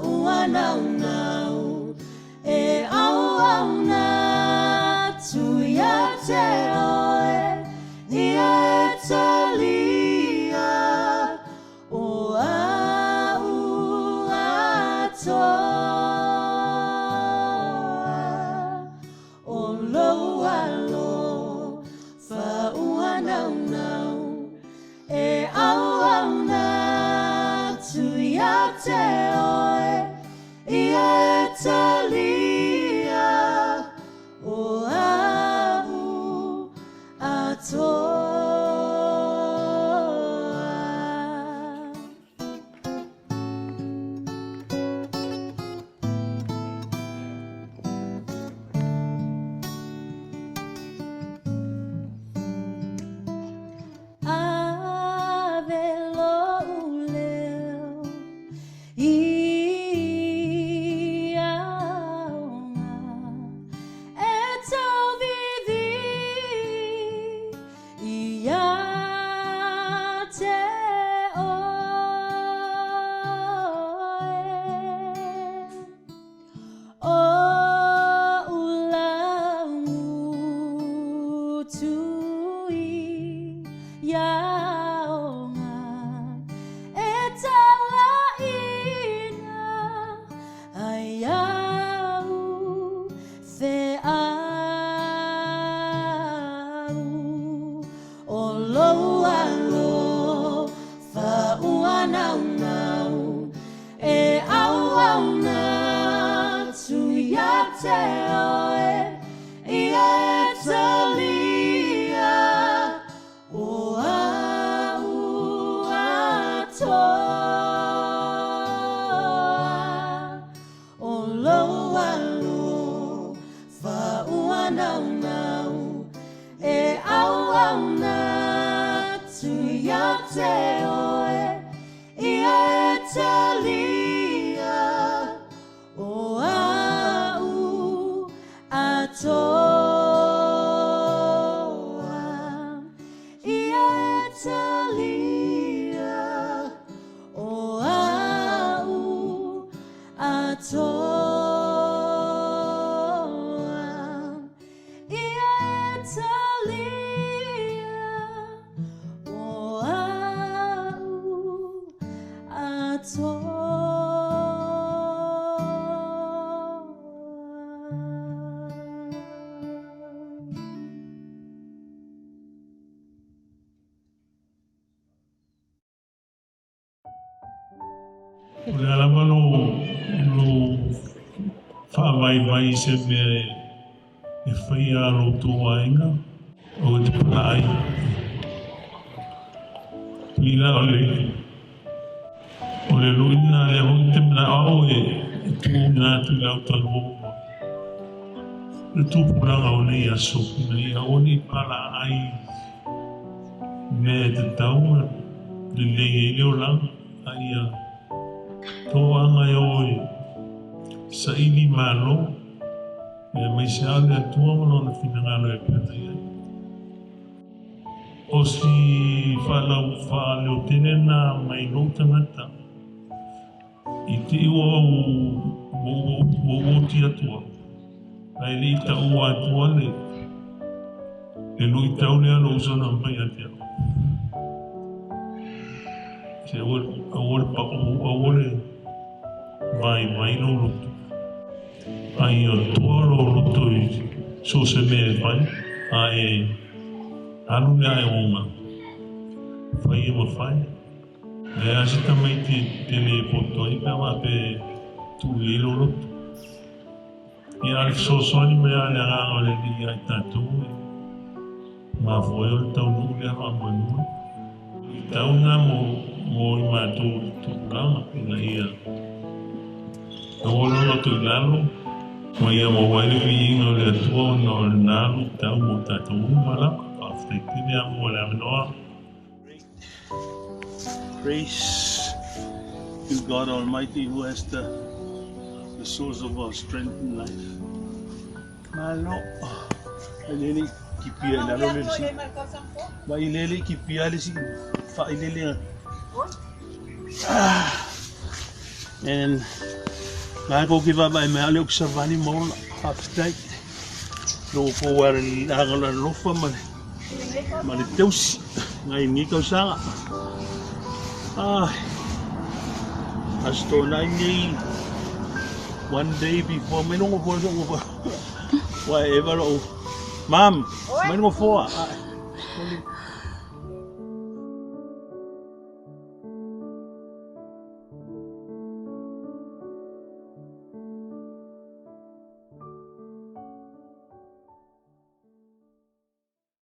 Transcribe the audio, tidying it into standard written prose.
Fa'uanaunau e auauna tuia te oe ia talia o au atoa o loalo fa'uanaunau e auauna tuia te oe ia talia o au atoa. Vai se me e fai a tua ainda o te pai ila ole luina le honte na o e tu na tu la talo tu pura o ne ya so ne o ni para ai me te tau le le o la ai to anga yo sa ili malo e mai se ale atua mana na finangalo e pēta ia. O si whalau whaleo tene nā mai lo tangata i te iwa o oti atua. Ai le ita ua atua le lui tau le alo usana mai atea. Se awole pa awole mai no luto. Ai o toro roto i so se me vai ai alu le ai uma fai e fai le asita mai te le poto i pa ma pe tu i lo roto i al so ni me ale aga le di ai tatu ma foi o tau nu le ha mo mu i tau na mo i ma tu lama ina ia no lo tu lalo Mai mo wale vinho le tua no nalo tau mo tatu mala after kini amo la noa. Praise to God Almighty who has the source of our strength in life. Malo, alele kipia lalo le si. Ba ilele kipia le si fa ilele. And Ngai ko ki vai me ale ok savani mo aftai. Lo ko war ni angala lofa man. Man teus ngai ni ko sanga. Asto na ni one day before me no go whatever. Mom, me no for.